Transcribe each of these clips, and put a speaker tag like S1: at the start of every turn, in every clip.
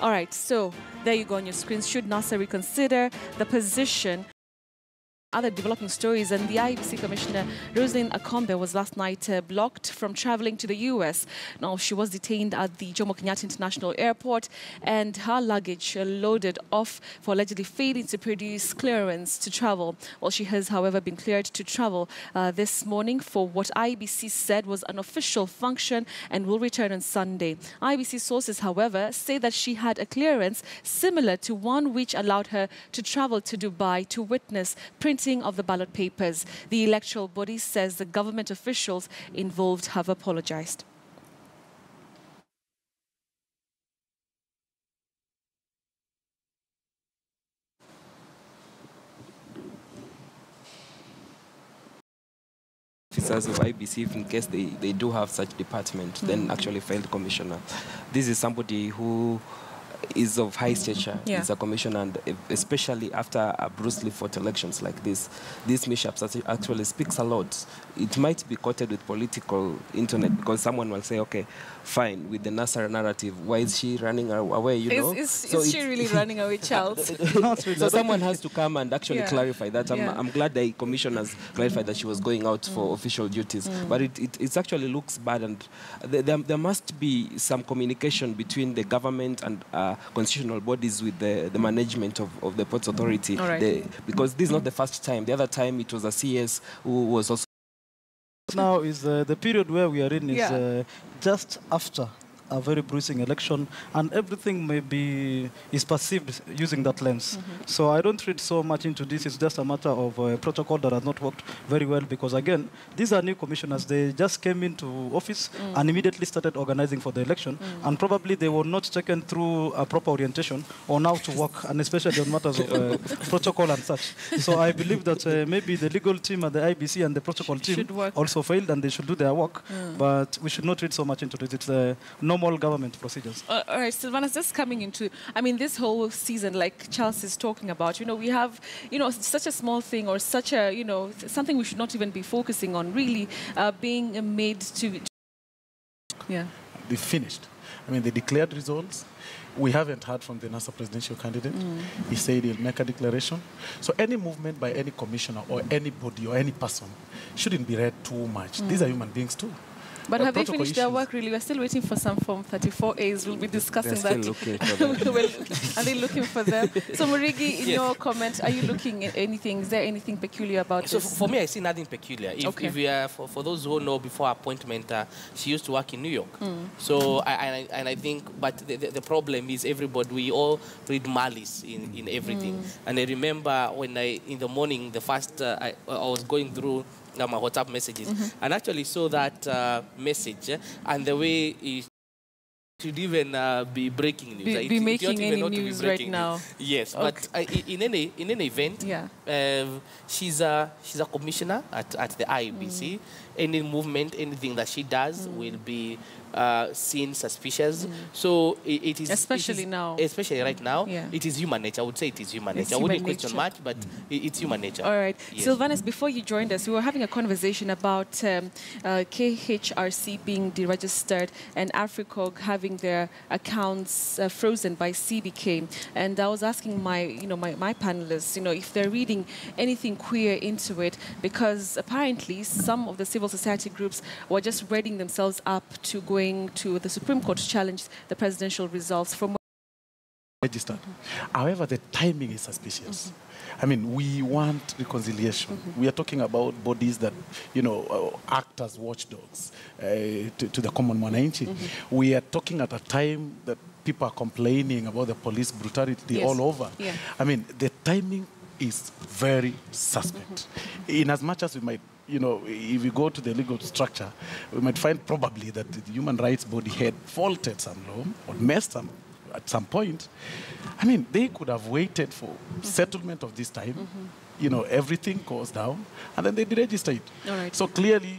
S1: All right, so there you go on your screens. Should NASA reconsider the position? Other developing stories, and the IEBC Commissioner Rosalind Akombe was last night blocked from traveling to the US. Now, she was detained at the Jomo Kenyatta International Airport, and her luggage loaded off for allegedly failing to produce clearance to travel. Well, she has, however, been cleared to travel this morning for what IEBC said was an official function and will return on Sunday. IEBC sources, however, say that she had a clearance similar to one which allowed her to travel to Dubai to witness printing of the ballot papers. The electoral body says the government officials involved have apologized.
S2: Officers of IBC, if in case they do have such department, then actually failed commissioner. This is somebody who is of high stature.
S1: Yeah.
S2: He's a commissioner, and especially after a brutally fought elections like this, these mishaps actually speaks a lot. It might be quoted with political internet because someone will say, okay, fine, with the NASA narrative, why is she running away, you know?
S1: Is she really running away, Charles?
S2: Not really. So someone has to come and actually clarify that. I'm glad the commissioners clarified that she was going out for official duties. But it actually looks bad, and there must be some communication between the government and constitutional bodies with the management of the Ports Authority. Because this is not the first time. The other time it was a CS who was also...
S3: Now is the period where we are in is just after a very bruising election, and everything is perceived using that lens. So I don't read so much into this. It's just a matter of protocol that has not worked very well, because again, these are new commissioners. They just came into office and immediately started organizing for the election, and probably they were not taken through a proper orientation on how to work, and especially on matters of protocol and such. So I believe that maybe the legal team at the IBC and the protocol team also failed, and they should do their work, but we should not read so much into this. It's normal government procedures.
S1: All right, Sylvanas, just coming into, I mean, this whole season, like Charles is talking about, we have, such a small thing, or such a, something we should not even be focusing on, really being made to...
S4: They finished. I mean, they declared results. We haven't heard from the NASA presidential candidate. He said he'll make a declaration. So any movement by any commissioner or anybody or any person shouldn't be read too much. These are human beings too.
S1: But have they finished their work, really? We're still waiting for some Form 34As. We'll be discussing that.
S2: Looking for them.
S1: Are they looking for them? So, Murigi, in your comment, are you looking at anything? Is there anything peculiar about
S5: so
S1: this?
S5: For me, I see nothing peculiar. If we are, for those who know, before appointment, she used to work in New York. So, I think, but the problem is everybody, we all read malice in everything. And I remember when in the morning, the first, I was going through my WhatsApp messages, and actually saw that message, and the way it should even be breaking news.
S1: Be making any news right now.
S5: Yes, but in any event, she's a commissioner at the IEBC. Any movement, anything that she does will be seen suspicious. So it is...
S1: Especially now.
S5: Especially right now. It is human nature. I would say it is human nature. I wouldn't question much, but it's human nature.
S1: All right. Yes. Sylvanas, before you joined us, we were having a conversation about KHRC being deregistered and AfriCog having their accounts frozen by CBK. And I was asking my panelists, if they're reading anything queer into it, because apparently some of the civil society groups were just readying themselves up to going to the Supreme Court to challenge the presidential results from
S4: registered. However, the timing is suspicious. I mean, we want reconciliation. We are talking about bodies that, act as watchdogs to the common mwananchi. We are talking at a time that people are complaining about the police brutality all over. I mean, the timing is very suspect. In as much as we might, if we go to the legal structure, we might find probably that the human rights body had faulted some law or messed some at some point. I mean, they could have waited for settlement of this time. Everything goes down, and then they deregister it. So clearly,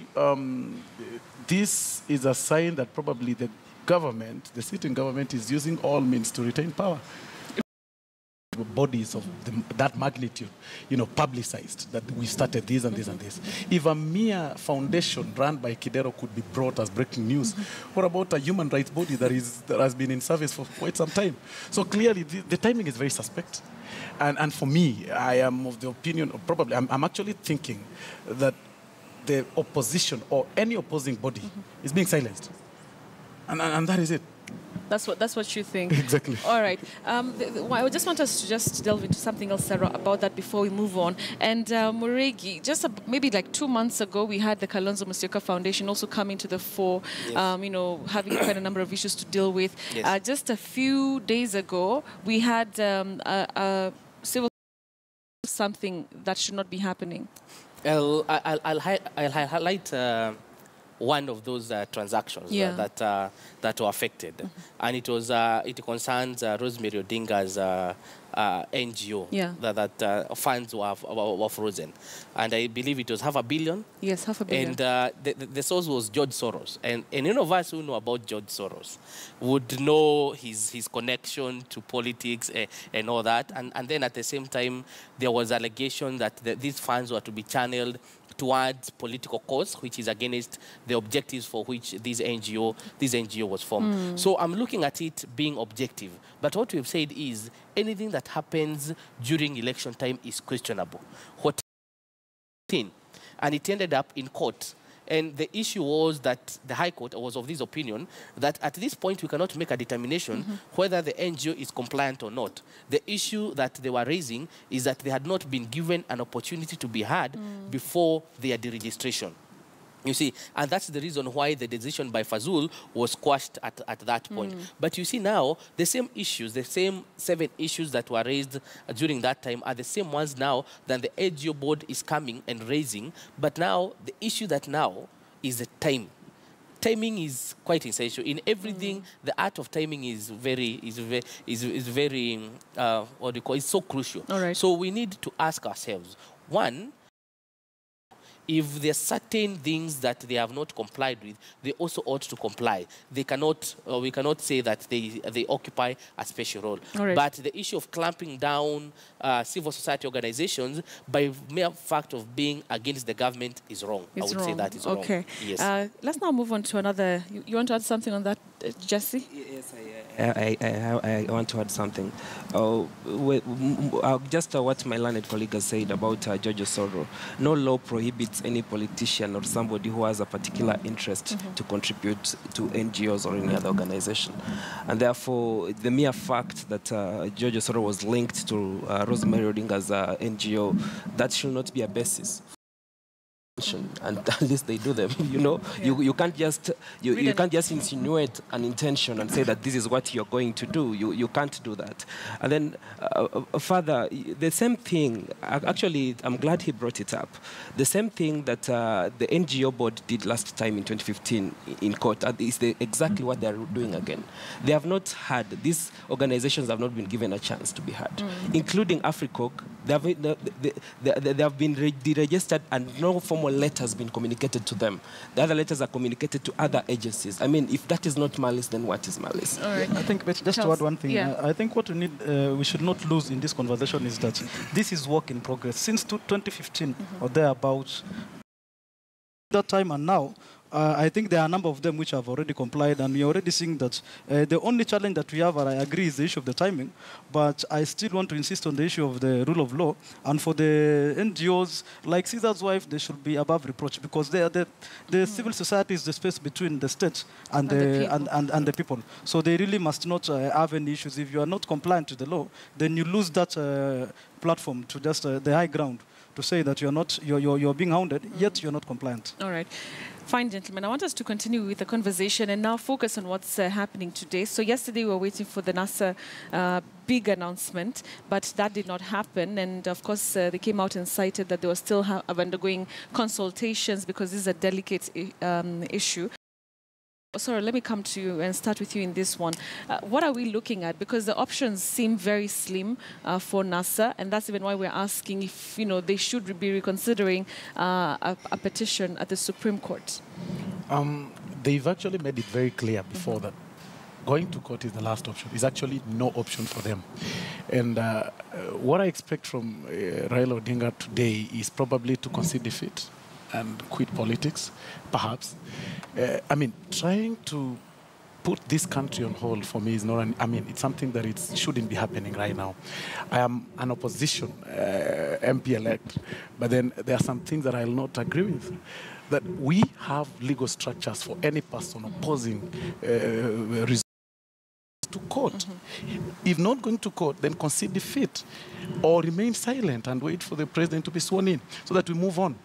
S4: this is a sign that probably the government, the sitting government, is using all means to retain power. bodies of that magnitude, publicized that we started this and this and this. If a mere foundation run by Kidero could be brought as breaking news, what about a human rights body that has been in service for quite some time? So clearly, the timing is very suspect. And for me, I am of the opinion, probably, I'm actually thinking that the opposition or any opposing body is being silenced. And that is it.
S1: That's what you think.
S4: Exactly.
S1: All right. I just want us to just delve into something else, Sarah, about that before we move on. And Muregi, just maybe like 2 months ago, we had the Kalonzo Musyoka Foundation also coming to the fore, yes. Having quite a number of issues to deal with. Yes. Just a few days ago, we had a civil something that should not be happening.
S5: I'll highlight one of those transactions that were affected, and it concerns Rosemary Odinga's NGO that funds were frozen, and I believe it was $500 million.
S1: Yes, $500 million.
S5: And the source was George Soros, and any of us who know about George Soros would know his connection to politics and all that, and then at the same time there was allegation that these funds were to be channeled towards political cause, which is against the objectives for which this NGO was formed. So I'm looking at it being objective. But what we've said is anything that happens during election time is questionable. And it ended up in court. And the issue was that the High Court was of this opinion that at this point we cannot make a determination whether the NGO is compliant or not. The issue that they were raising is that they had not been given an opportunity to be heard before their deregistration. You see, and that's the reason why the decision by Fazul was quashed at that point. But you see now, the same issues, the same 7 issues that were raised during that time are the same ones now that the NGO board is coming and raising. But now, the issue that now is the time. Timing is quite essential. In everything, the art of timing is very, what do you call it? It's so crucial.
S1: All right.
S5: So we need to ask ourselves, one, if there are certain things that they have not complied with, they also ought to comply. They cannot, we cannot say that they occupy a special role.
S1: Right.
S5: But the issue of clamping down civil society organizations by mere fact of being against the government is wrong. I would say that is wrong.
S1: Okay.
S5: Yes.
S1: Let's now move on to another. You want to add something on that, Jesse?
S2: Yes, I want to add something. Just what my learned colleague has said about George Soros. No law prohibits any politician or somebody who has a particular interest to contribute to NGOs or any other organization. And therefore, the mere fact that George Soros was linked to Rosemary Odinga's NGO, that should not be a basis. And at least they do them, you can't just you can't just insinuate an intention and say that this is what you're going to do. You can't do that. And then further, the same thing, actually I'm glad he brought it up, the same thing that the NGO board did last time in 2015 in court is exactly what they're doing again. They have not had, these organizations have not been given a chance to be heard, including AfriCorp. They have been deregistered and no formal letter has been communicated to them. The other letters are communicated to other agencies. I mean, if that is not malice, then what is malice?
S1: All right.
S3: I think, just to add one thing, I think what we need, we should not lose in this conversation is that this is work in progress. Since 2015 or thereabouts, that time and now, I think there are a number of them which have already complied, and we're already seeing that the only challenge that we have, and I agree, is the issue of the timing, but I still want to insist on the issue of the rule of law, and for the NGOs, like Caesar's wife, they should be above reproach, because they are the civil society is the space between the state and the people. So they really must not have any issues. If you are not compliant to the law, then you lose that platform to just the high ground to say that you're being hounded, yet you're not compliant.
S1: All right. Fine, gentlemen. I want us to continue with the conversation and now focus on what's happening today. So yesterday we were waiting for the NASA big announcement, but that did not happen. And of course, they came out and cited that they were still undergoing consultations because this is a delicate issue. Sorry, let me come to you and start with you in this one. What are we looking at? Because the options seem very slim for NASA, and that's even why we're asking if they should be reconsidering a petition at the Supreme Court.
S4: They've actually made it very clear before that going to court is the last option. It's actually no option for them. And what I expect from Raila Odinga today is probably to concede defeat and quit politics, perhaps. I mean, trying to put this country on hold for me is not, it's something that it shouldn't be happening right now. I am an opposition MP-elect, but then there are some things that I'll not agree with. That we have legal structures for any person opposing to court. If not going to court, then concede defeat or remain silent and wait for the president to be sworn in so that we move on.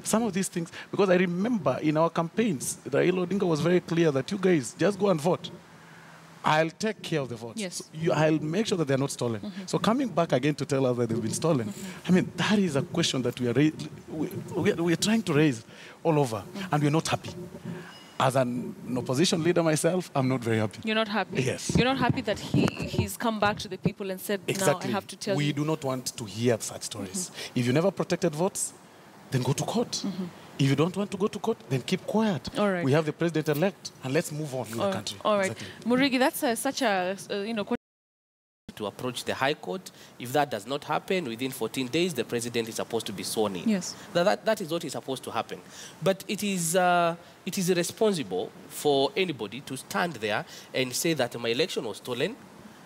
S4: Some of these things, because I remember in our campaigns, Raila Odinga was very clear that you guys just go and vote. I'll take care of the votes.
S1: Yes.
S4: So I'll make sure that they're not stolen. So coming back again to tell us that they've been stolen, I mean, that is a question that we are trying to raise all over, and we're not happy. As an opposition leader myself, I'm not very happy.
S1: You're not happy?
S4: Yes.
S1: You're not happy that he's come back to the people and said,
S4: exactly.
S1: Now I have to tell you.
S4: We do not want to hear such stories. If you never protected votes, then go to court. If you don't want to go to court, then keep quiet.
S1: All right.
S4: We have the president-elect, and let's move on in the country.
S1: All right.
S4: Exactly.
S1: Murigi, that's such a,
S5: to approach the High Court. If that does not happen, within 14 days, the president is supposed to be sworn in.
S1: Yes.
S5: That is what is supposed to happen. But it is irresponsible for anybody to stand there and say that my election was stolen.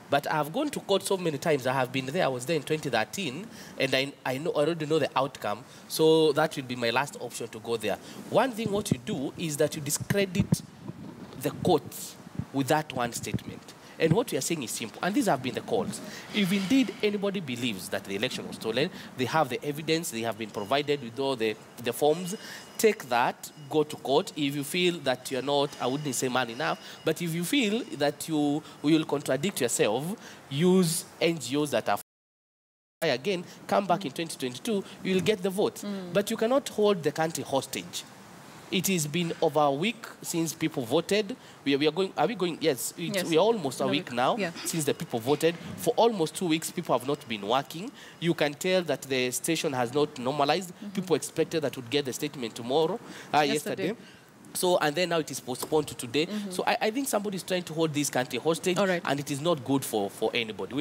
S5: But I have gone to court so many times. I have been there. I was there in 2013, and I already know the outcome. So that will be my last option to go there. One thing what you do is that you discredit the courts with that one statement. And what we are saying is simple, and these have been the calls. If indeed anybody believes that the election was stolen, they have the evidence, they have been provided with all the forms, take that, go to court. If you feel that you're not, I wouldn't say man enough, but if you feel that you will contradict yourself, use NGOs that are again, come back in 2022, you will get the vote. But you cannot hold the country hostage. It has been over a week since people voted. We are going, are we going? Yes, yes. We are almost a week now since the people voted. For almost 2 weeks, people have not been working. You can tell that the station has not normalized. People expected that would get the statement tomorrow, yesterday. So, and then now it is postponed to today. So I think somebody is trying to hold this country hostage, and it is not good for anybody.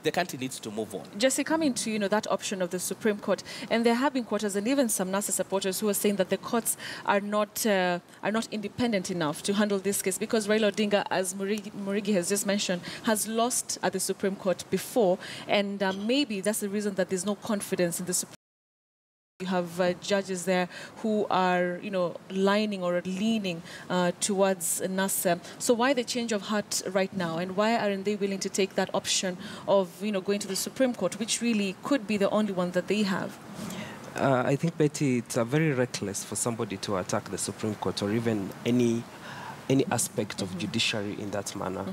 S5: The country needs to move on.
S1: Jesse, coming to that option of the Supreme Court, and there have been quarters and even some NASA supporters who are saying that the courts are not independent enough to handle this case because Raila Odinga, as Murigi has just mentioned, has lost at the Supreme Court before, and maybe that's the reason that there's no confidence in the Supreme Court. You have judges there who are, lining or leaning towards NASA. So why the change of heart right now? And why aren't they willing to take that option of, going to the Supreme Court, which really could be the only one that they have?
S2: I think, Betty, it's very reckless for somebody to attack the Supreme Court or even any aspect of judiciary in that manner.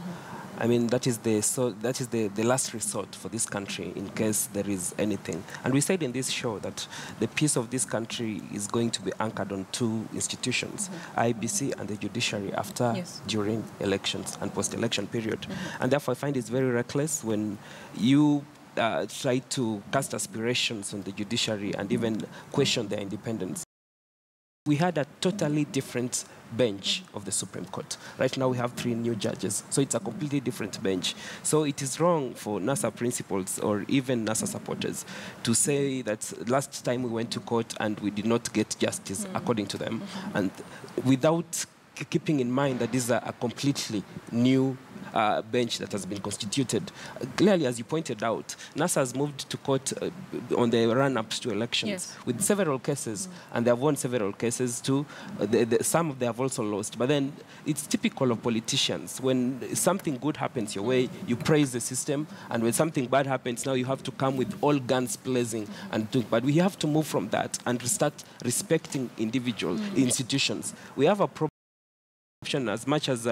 S2: I mean, that is the last resort for this country in case there is anything. And we said in this show that the peace of this country is going to be anchored on two institutions, IBC and the judiciary after, during elections and post-election period. And therefore, I find it's very reckless when you try to cast aspirations on the judiciary and even question their independence. We had a totally different bench of the Supreme Court. Right now we have 3 new judges, so it's a completely different bench. So it is wrong for NASA principals or even NASA supporters to say that last time we went to court and we did not get justice according to them, and without keeping in mind that this is a completely new bench that has been constituted. Clearly, as you pointed out, NASA has moved to court on the run-ups to elections with several cases, and they have won several cases too. Some of them have also lost. But then it's typical of politicians. When something good happens your way, you praise the system, and when something bad happens, now you have to come with all guns blazing. But we have to move from that and start respecting individual institutions. We have a problem as much as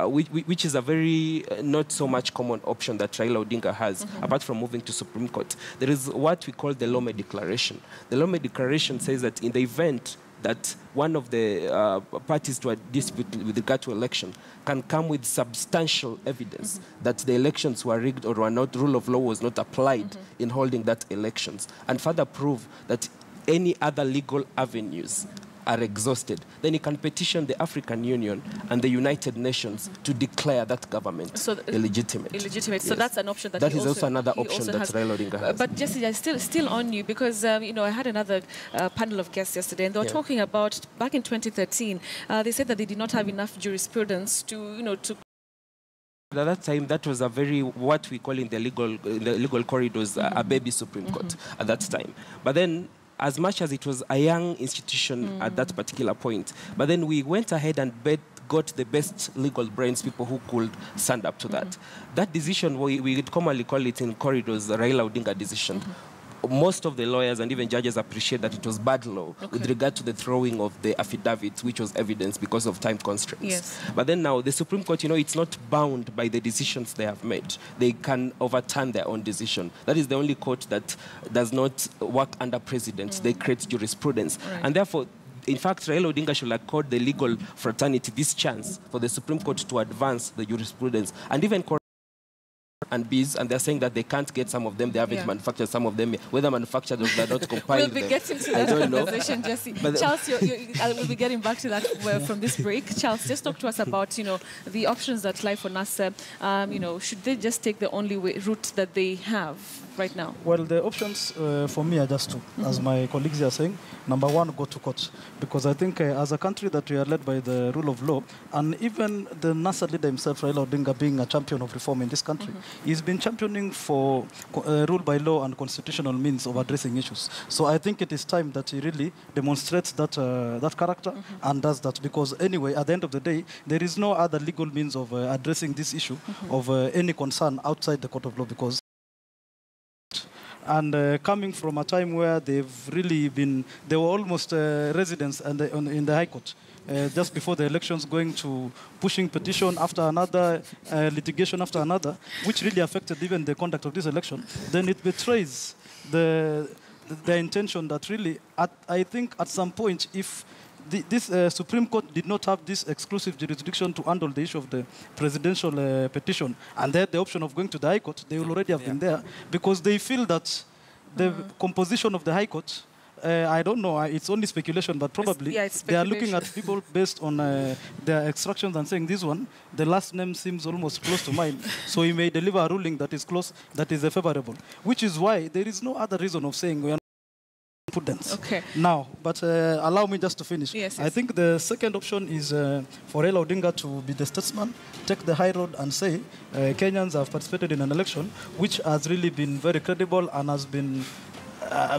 S2: which is a very not so much common option that Raila Odinga has, apart from moving to Supreme Court. There is what we call the Lome Declaration. The Lome Declaration says that in the event that one of the parties to a dispute with regard to election can come with substantial evidence that the elections were rigged or were not, rule of law was not applied in holding that elections, and further prove that any other legal avenues are exhausted, then he can petition the African Union and the United Nations to declare that government illegitimate.
S1: Illegitimate. Yes. So that's an option
S2: that is also another option that Raila Odinga has.
S1: But Jesse, I still on you because you know, I had another panel of guests yesterday, and they were talking about back in 2013. They said that they did not have enough jurisprudence to
S2: At that time, that was a very, what we call in the legal corridors, a baby Supreme Court at that time. But then, as much as it was a young institution at that particular point, but then we went ahead and got the best legal brains, people who could stand up to that. That decision, we would commonly call it in corridors, the Raila Odinga decision. Most of the lawyers and even judges appreciate that it was bad law with regard to the throwing of the affidavit, which was evidence because of time constraints. Yes. But then now the Supreme Court, you know, it's not bound by the decisions they have made. They can overturn their own decision. That is the only court that does not work under presidents. They create jurisprudence. Right. And therefore, in fact, Raila Odinga should accord the legal fraternity this chance for the Supreme Court to advance the jurisprudence and even and bees, and they're saying that they can't get some of them, they haven't manufactured some of them, whether manufactured or they're not compiled.
S1: We'll be getting to that conversation, Jesse. Charles, I will be getting back to that from this break. Charles, just talk to us about, you know, the options that lie for NASA. You know, should they just take the only route that they have right now? Well,
S3: the options for me are just two, as my colleagues are saying. Number one, go to court, because I think as a country that we are led by the rule of law, and even the NASA leader himself, Raila Odinga, being a champion of reform in this country, he's been championing for rule by law and constitutional means of addressing issues. So I think it is time that he really demonstrates that that character and does that, because anyway, at the end of the day, there is no other legal means of addressing this issue of any concern outside the court of law, because and coming from a time where they've really been, they were almost residents in the High Court. Just before the elections, going to pushing petition after another, litigation after another, which really affected even the conduct of this election, then it betrays the intention that really, I think at some point, if this Supreme Court did not have this exclusive jurisdiction to handle the issue of the presidential petition, and they had the option of going to the High Court, they will already have been there, because they feel that the composition of the High Court, I don't know, it's only speculation, but probably they are looking at people based on their extractions and saying, this one, the last name seems almost close to mine, so he may deliver a ruling that is close, that is favorable, which is why there is no other reason of saying we are prudence. Okay. Now, but allow me just to finish. Yes, I think the second option is for Raila Odinga to be the statesman, take the high road and say Kenyans have participated in an election which has really been very credible and has been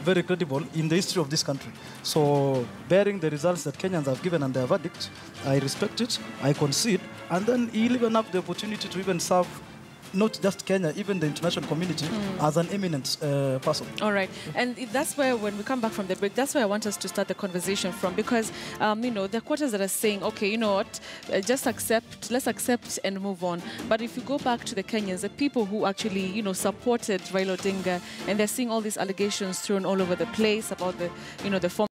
S3: very credible in the history of this country. So, bearing the results that Kenyans have given and their verdict, I respect it, I concede, and then he'll even have the opportunity to even serve not just Kenya, even the international community as an eminent person.
S1: All right. And that's where, when we come back from the break, that's where I want us to start the conversation from, because, you know, there are quarters that are saying, okay, you know what, just accept, let's accept and move on. But if you go back to the Kenyans, the people who actually, you know, supported Raila Odinga, and they're seeing all these allegations thrown all over the place about the, you know, the form.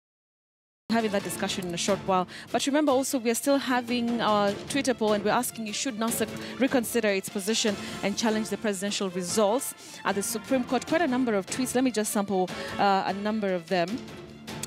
S1: Having that discussion in a short while. But remember also, we are still having our Twitter poll, and we're asking you, should NASA reconsider its position and challenge the presidential results at the Supreme Court? Quite a number of tweets. Let me just sample a number of them.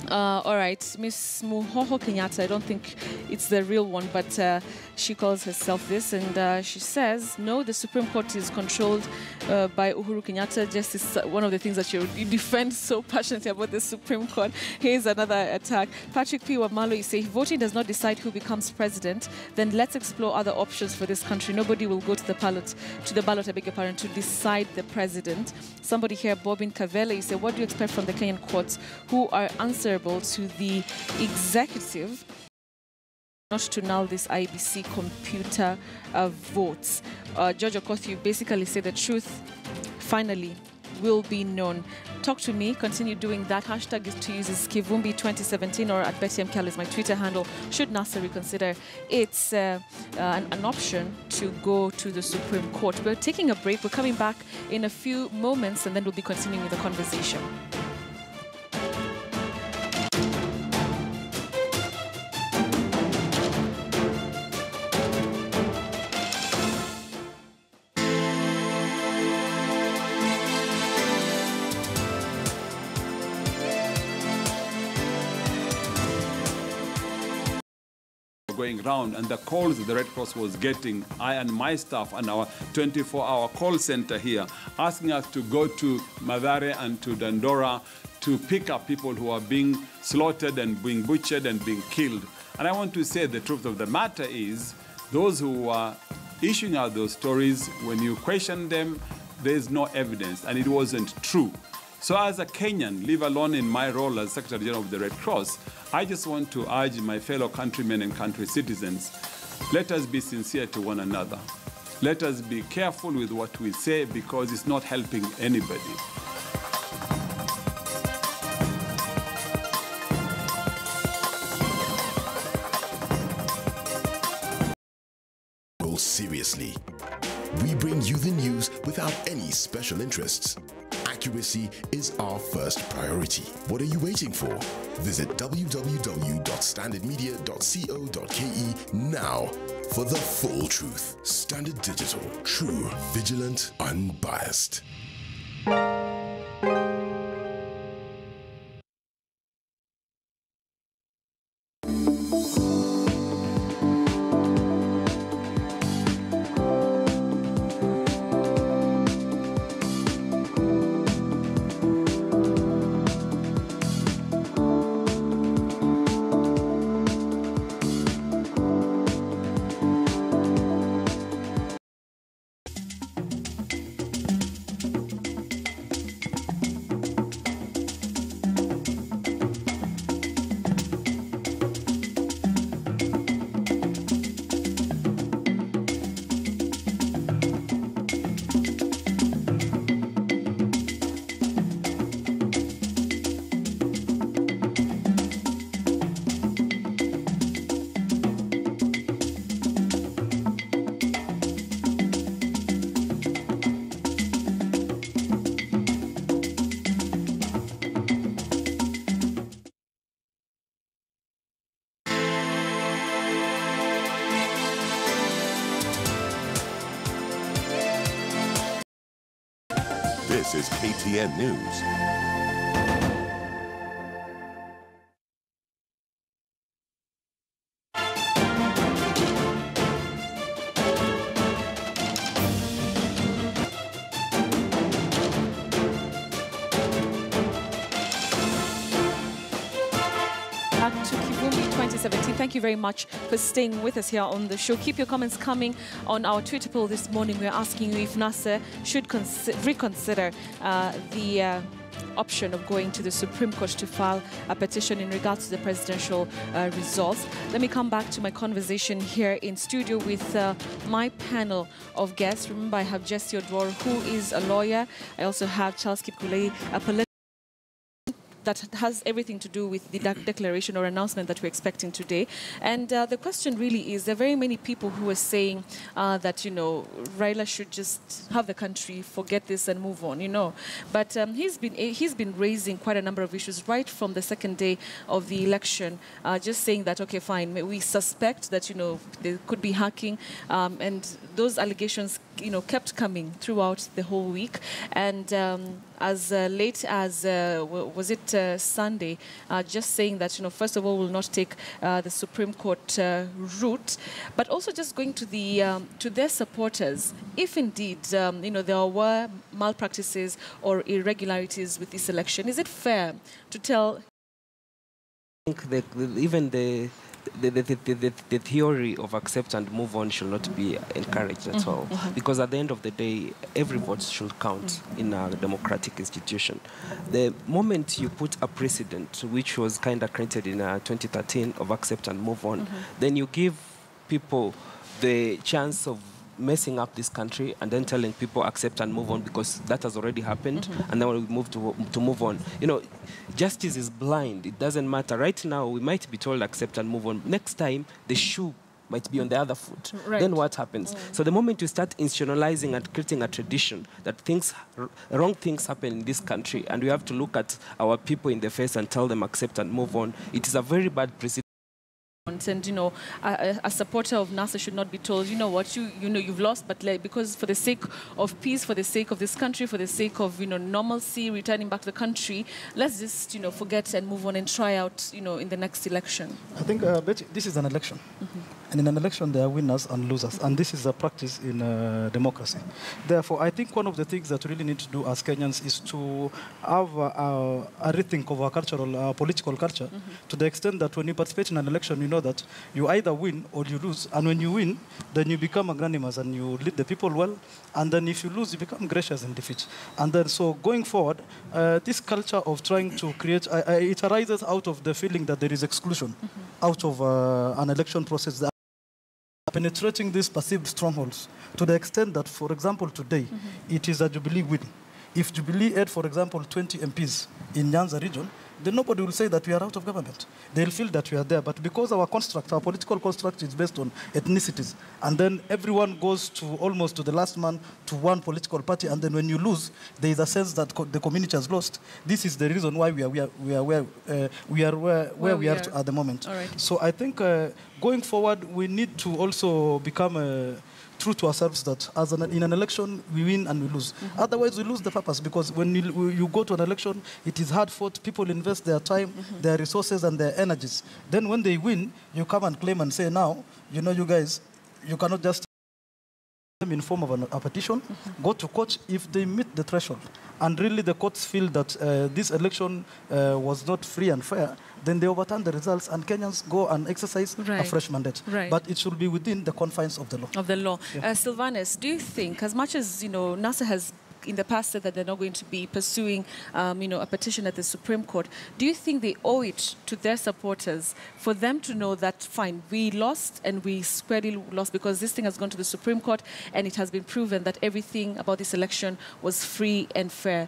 S1: All right, Miss Muhoho Kenyatta, I don't think it's the real one, but she calls herself this, and she says, no, the Supreme Court is controlled by Uhuru Kenyatta. Just is one of the things that you defend so passionately about the Supreme Court. Here's another attack. Patrick P. Wamalo, you say, if voting does not decide who becomes president, then let's explore other options for this country. Nobody will go to the ballot, I beg your pardon, to decide the president. Somebody here, Bobin Kavele, you say, what do you expect from the Kenyan courts who are answerable to the executive not to null this IBC computer votes? George Okoth, you basically say the truth finally will be known. Talk to me. Continue doing that. Hashtag is to use is Kivumbi2017, or at Betty MKL is my Twitter handle. Should NASA reconsider it's an option to go to the Supreme Court? We're taking a break. We're coming back in a few moments, and then we'll be continuing with the conversation.
S6: going round, and the calls the Red Cross was getting, I and my staff and our 24-hour call center here, asking us to go to Mathare and to Dandora to pick up people who are being slaughtered and being butchered and being killed. And I want to say the truth of the matter is, those who are issuing out those stories, when you question them, there is no evidence, and it wasn't true. So as a Kenyan, leave alone in my role as Secretary General of the Red Cross, I just want to urge my fellow countrymen and country citizens, let us be sincere to one another. Let us be careful with what we say, because it's not helping anybody.
S7: Seriously. We bring you the news without any special interests. Accuracy is our first priority. What are you waiting for? Visit www.standardmedia.co.ke now for the full truth. Standard Digital. True, vigilant, unbiased. This is KTN News.
S1: Back to Kivumbi2017. Thank you very much for staying with us here on the show. Keep your comments coming on our Twitter poll this morning. We're asking you if NASA should reconsider the option of going to the Supreme Court to file a petition in regards to the presidential results. Let me come back to my conversation here in studio with my panel of guests. Remember, I have Jesse Odwor, who is a lawyer. I also have Charles Kipkulei, a political that has everything to do with the declaration or announcement that we're expecting today. And the question really is, there are very many people who are saying that, you know, Raila should just have the country, forget this and move on, you know. But he's been raising quite a number of issues right from the second day of the election, just saying that, okay, fine, we suspect that, you know, there could be hacking, and those allegations, you know, kept coming throughout the whole week. And as late as, was it Sunday, just saying that, you know, first of all, will not take the Supreme Court route, but also just going to the to their supporters, if indeed, you know, there were malpractices or irregularities with this election. Is it fair to tell?
S2: I think that even the theory of accept and move on should not be encouraged at all. Because at the end of the day, every vote should count in a democratic institution. The moment you put a precedent, which was kind of created in 2013, of accept and move on, then you give people the chance of messing up this country and then telling people accept and move on, because that has already happened, and then we move to move on. You know, justice is blind. It doesn't matter. Right now, we might be told accept and move on. Next time, the shoe might be on the other foot. Right. Then what happens? So the moment you start institutionalizing and creating a tradition that wrong things happen in this country, and we have to look at our people in the face and tell them accept and move on, it is a very bad precedent.
S1: government, and a supporter of Nasser should not be told, you know what, you've lost, but because for the sake of peace, for the sake of this country, for the sake of normalcy, returning back to the country, let's just forget and move on and try out in the next election.
S3: I think Betty, this is an election, and in an election there are winners and losers, and this is a practice in democracy. Therefore, I think one of the things that we really need to do as Kenyans is to have a rethink of our cultural, political culture, to the extent that when you participate in an election, you know that you either win or you lose, and when you win, then you become magnanimous and you lead the people well, and then if you lose, you become gracious in defeat. And then so going forward, this culture of trying to create, it arises out of the feeling that there is exclusion out of an election process, that penetrating these perceived strongholds to the extent that, for example, today, it is a Jubilee win. If Jubilee had, for example, 20 MPs in Nyanza region, then nobody will say that we are out of government. They'll feel that we are there. But because our construct, our political construct is based on ethnicities, and then everyone goes to almost to the last man to one political party, and then when you lose, there is a sense that the community has lost. This is the reason why we are where we are at the moment.
S1: Right.
S3: So I think going forward, we need to also become true to ourselves that in an election, we win and we lose. Otherwise, we lose the purpose, because when you go to an election, it is hard fought. People invest their time, their resources, and their energies. Then when they win, you come and claim and say, now, you guys, you cannot just in form of a petition, go to court if they meet the threshold. And really the courts feel that this election was not free and fair, then they overturn the results and Kenyans go and exercise a fresh mandate.
S1: Right.
S3: But it should be within the confines of the law.
S1: Of the law.
S3: Yeah.
S1: Sylvanus, do you think, as much as, Nasser has in the past said that they're not going to be pursuing, a petition at the Supreme Court, do you think they owe it to their supporters for them to know that, fine, we lost and we squarely lost because this thing has gone to the Supreme Court and it has been proven that everything about this election was free and fair,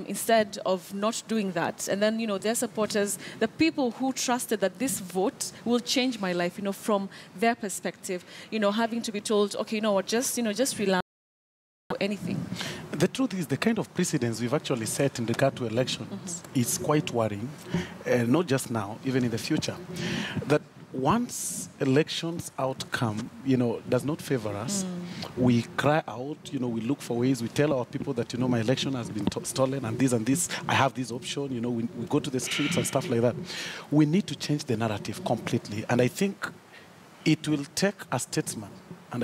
S1: instead of not doing that? And then, their supporters, the people who trusted that this vote will change my life, from their perspective, having to be told, okay, just relax, anything.
S4: The truth is, the kind of precedents we've actually set in regard to elections is quite worrying, not just now, even in the future. That once elections outcome, does not favor us, we cry out, we look for ways, we tell our people that, my election has been stolen and this, I have this option, we go to the streets and stuff like that. We need to change the narrative completely. And I think it will take a statesman, and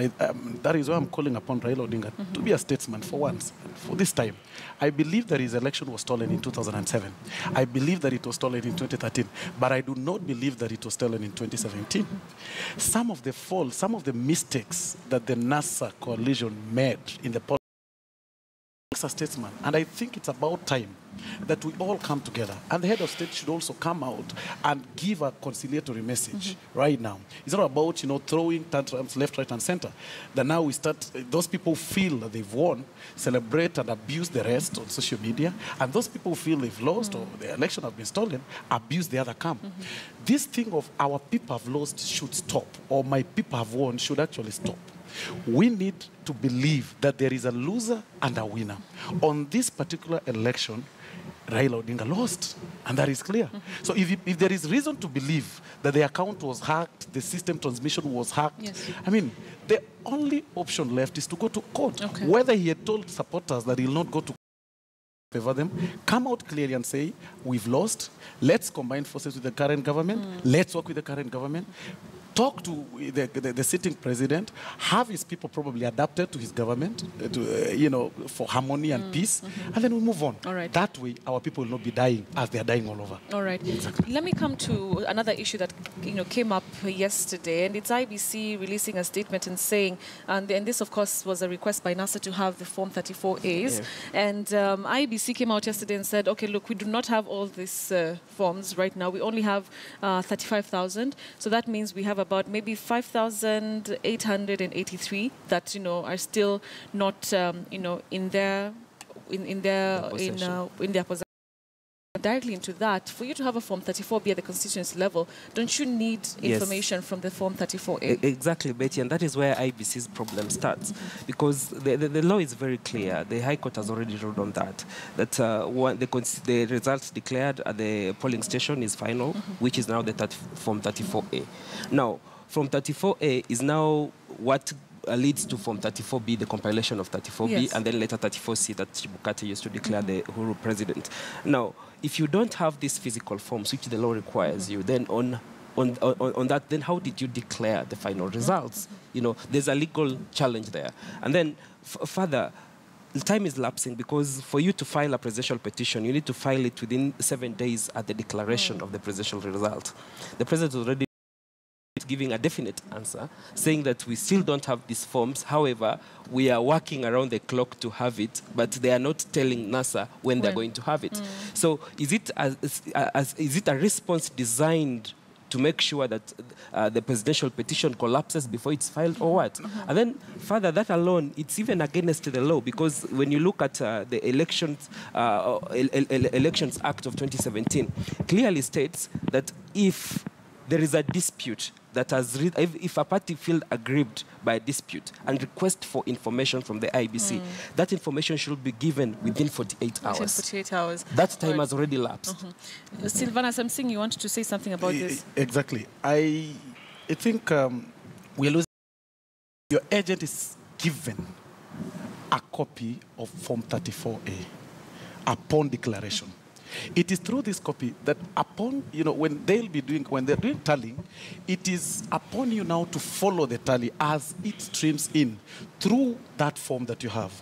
S4: that is why I'm calling upon Raila Odinga to be a statesman for once, for this time. I believe that his election was stolen in 2007. I believe that it was stolen in 2013. But I do not believe that it was stolen in 2017. Some of the faults, some of the mistakes that the Nasser coalition made in the politics, a statesman, and I think it's about time that we all come together, and the head of state should also come out and give a conciliatory message right now. It's not about throwing tantrums left, right, and center. That now we start, those people feel that they've won, celebrate and abuse the rest on social media, and those people feel they've lost or the election has been stolen, abuse the other camp. This thing of our people have lost should stop, or my people have won should actually stop. We need to believe that there is a loser and a winner. On this particular election, Raila Odinga lost, and that is clear. So if there is reason to believe that the account was hacked, the system transmission was hacked, the only option left is to go to court. Whether he had told supporters that he'll not go to favor them, come out clearly and say, we've lost, let's combine forces with the current government, let's work with the current government, talk to the sitting president, have his people probably adapted to his government, for harmony and peace, and then we move on.
S1: All right.
S4: That way, our people will not be dying as they are dying all over.
S1: All right.
S4: Exactly.
S1: Let me come to another issue that came up yesterday, and it's IBC releasing a statement and saying, and this, of course, was a request by Nasser to have the Form 34As, and IBC came out yesterday and said, okay, look, we do not have all these forms right now. We only have 35,000, so that means we have about maybe 5,883 that are still not in their possession. directly into that. For you to have a Form 34B at the constituency level, don't you need information from the Form 34A?
S2: Exactly, Betty, and that is where IBC's problem starts. Because the law is very clear. The High Court has already ruled on that. That the results declared at the polling station is final, which is now the Form 34A. Now, Form 34A is now what leads to Form 34B, the compilation of 34B, and then later 34C that Chibukati used to declare the Uhuru president. Now, if you don't have these physical forms, which the law requires you, then on that, then how did you declare the final results? You know, there's a legal challenge there. And then further, the time is lapsing because for you to file a presidential petition, you need to file it within 7 days at the declaration of the presidential result. The president already giving a definite answer, saying that we still don't have these forms. However, we are working around the clock to have it, but they are not telling NASA when they're going to have it. So is it a response designed to make sure that the presidential petition collapses before it's filed, or what? And then further, that alone, it's even against the law, because when you look at the Elections Act of 2017, clearly states that if there is a dispute that if a party feels aggrieved by a dispute and request for information from the IBC, that information should be given within 48 hours.
S1: Within 48 hours.
S2: That time has already lapsed.
S1: Sylvanas, I'm seeing you want to say something about this.
S4: Exactly. I think we're losing. Your agent is given a copy of Form 34A upon declaration. It is through this copy that upon, when they're doing tallying, it is upon you now to follow the tally as it streams in through that form that you have.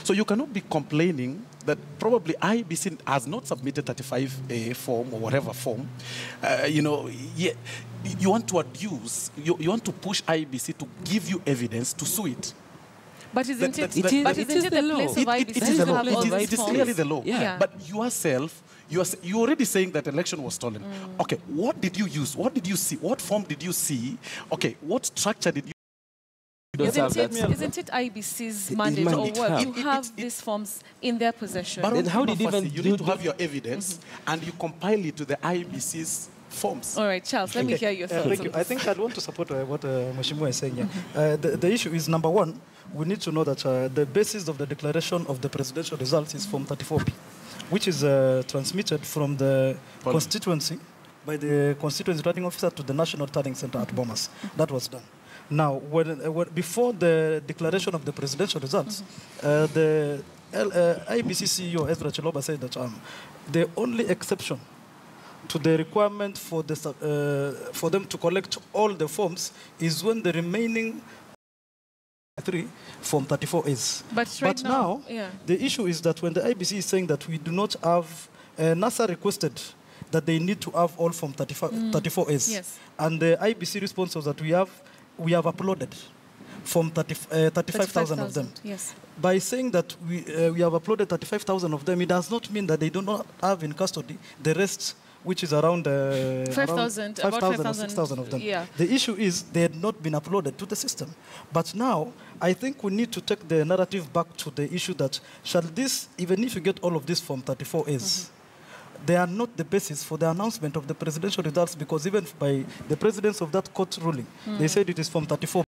S4: So you cannot be complaining that probably IBC has not submitted 35A form or whatever form. You want to abuse, you want to push IBC to give you evidence to sue it.
S1: But isn't it the law?
S4: It is clearly the law. Yeah. But yourself, you're already saying that election was stolen. Okay, what did you use? What did you see? What form did you see? Okay, what structure did you...
S1: Isn't it IBC's mandate or what to have these forms in their possession?
S4: But then how did you need to have your evidence and you compile it to the IBC's forms.
S1: All right, Charles, let me hear your thoughts.
S3: Thank you. I think I'd want to support what Mheshimiwa is saying here. The issue is, number one, we need to know that the basis of the declaration of the presidential results is Form 34B, which is transmitted from the constituency by the constituency returning officer to the National Tallying Center at Bomas. That was done. Now, before the declaration of the presidential results, the IBC CEO Ezra Chiloba said that the only exception to the requirement for them to collect all the forms is when the remaining Form 34As.
S1: But
S3: now, the issue is that when the IBC is saying that we do not have, NASA requested that they need to have all Form 34As.
S1: Yes.
S3: And the IBC response was that we have uploaded Form 35,000 of them.
S1: Yes.
S3: By saying that we have uploaded 35,000 of them, it does not mean that they do not have in custody the rest, which is around
S1: 5,000
S3: or 6,000 of them.
S1: Yeah.
S3: The issue is they had not been uploaded to the system. But now, I think we need to take the narrative back to the issue that shall this, even if you get all of this Form 34As, they are not the basis for the announcement of the presidential results, because even by the presidents of that court ruling, they said it is Form 34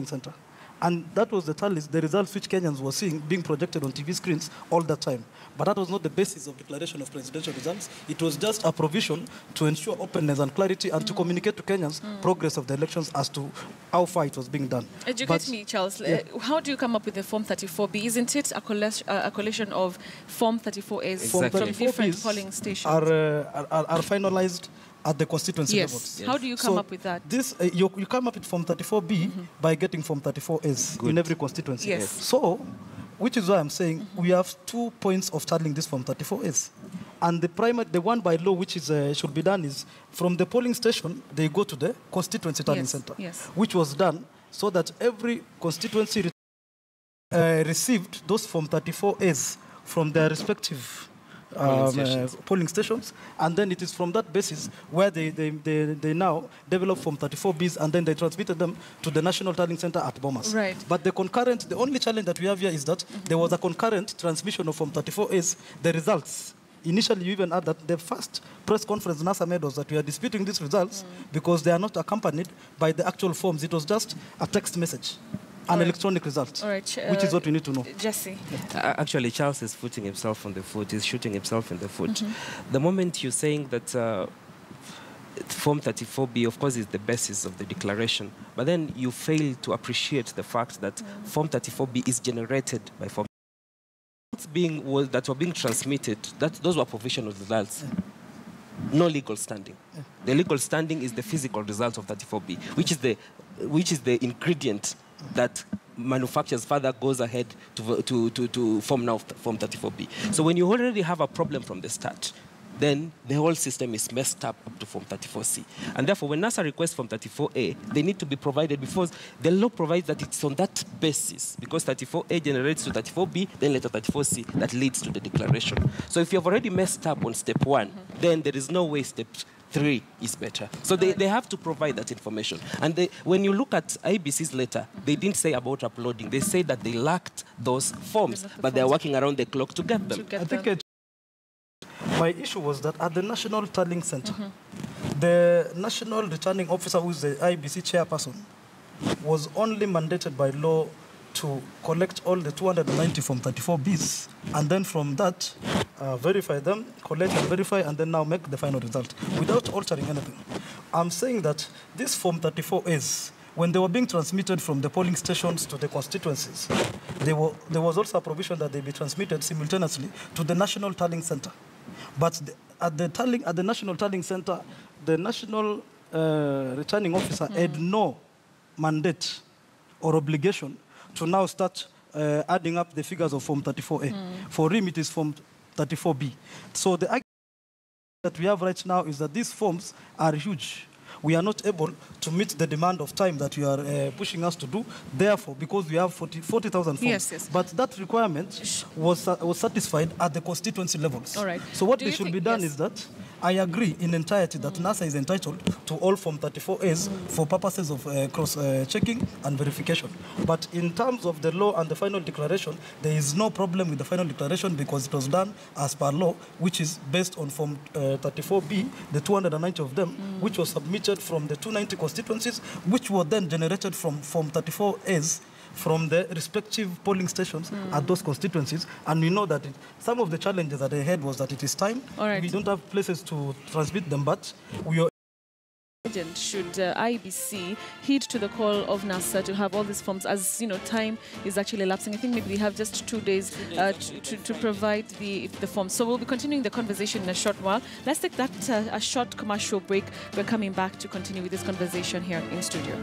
S3: Center. And that was the results which Kenyans were seeing being projected on TV screens all the time. But that was not the basis of declaration of presidential results. It was just a provision to ensure openness and clarity and to communicate to Kenyans progress of the elections as to how far it was being done.
S1: Educate me, Charles. How do you come up with the Form 34B? Isn't it a collection of Form 34As from different polling stations?
S3: Are finalized at the constituency levels.
S1: Yes. How do you come up with that?
S3: You come up with Form 34B by getting Form 34As in every constituency.
S1: Yes.
S3: So, which is why I'm saying we have 2 points of tallying this Form 34As. And the one by law which is should be done is from the polling station, they go to the constituency tallying center, which was done so that every constituency received those Form 34As from their respective polling stations, and then it is from that basis where they now develop Form 34Bs, and then they transmitted them to the National Tallying Center at Bomas.
S1: Right.
S3: But the only challenge that we have here is that there was a concurrent transmission of Form 34As, the results initially you even had that the first press conference NASA made was that we are disputing these results because they are not accompanied by the actual forms. It was just a text message, an electronic result, which is what we need to know.
S1: Jesse.
S2: Actually, Charles is shooting himself on the foot. He's shooting himself in the foot. The moment you're saying that Form 34B, of course, is the basis of the declaration, but then you fail to appreciate the fact that Form 34B is generated by Form that were being transmitted, those were provisional results. No legal standing. The legal standing is the physical result of 34B, which is the ingredient that manufacturers further goes ahead to form 34B. So when you already have a problem from the start, then the whole system is messed up to Form 34C. And therefore, when NASA requests Form 34A, they need to be provided because the law provides that it's on that basis, because 34A generates to 34B, then later 34C, that leads to the declaration. So if you've already messed up on step 1, then there is no way step 3 is better. So they have to provide that information. And when you look at IBC's letter, they didn't say about uploading. They say that they lacked those forms, but they're working around the clock to get them.
S3: I think my issue was that at the National Tallying Center, the National Returning Officer, who is the IBC chairperson, was only mandated by law to collect all the 290 Form 34Bs, and then from that, verify them, collect and verify, and then now make the final result, without altering anything. I'm saying that these Form 34As, when they were being transmitted from the polling stations to the constituencies, there was also a provision that they be transmitted simultaneously to the National Tallying Center. But at the National Tallying Center, the National Returning Officer had no mandate or obligation to now start adding up the figures of Form 34A. For him, it is Form 34B. So the argument that we have right now is that these forms are huge. We are not able to meet the demand of time that you are pushing us to do. Therefore, because we have 40,000 forms.
S1: Yes.
S3: But that requirement was satisfied at the constituency levels.
S1: All right.
S3: So what should be done is that I agree in entirety that NASA is entitled to all Form 34As for purposes of cross-checking and verification. But in terms of the law and the final declaration, there is no problem with the final declaration because it was done as per law, which is based on Form 34B, the 290 of them, which was submitted from the 290 constituencies, which were then generated from Form 34As from the respective polling stations at those constituencies. And we know that some of the challenges that they had was that it is time. We don't have places to transmit them, but we are...
S1: Should IBC heed to the call of NASA to have all these forms, as you know, time is actually elapsing. I think maybe we have just 2 days to provide the forms. So we'll be continuing the conversation in a short while. Let's take that a short commercial break. We're coming back to continue with this conversation here in studio.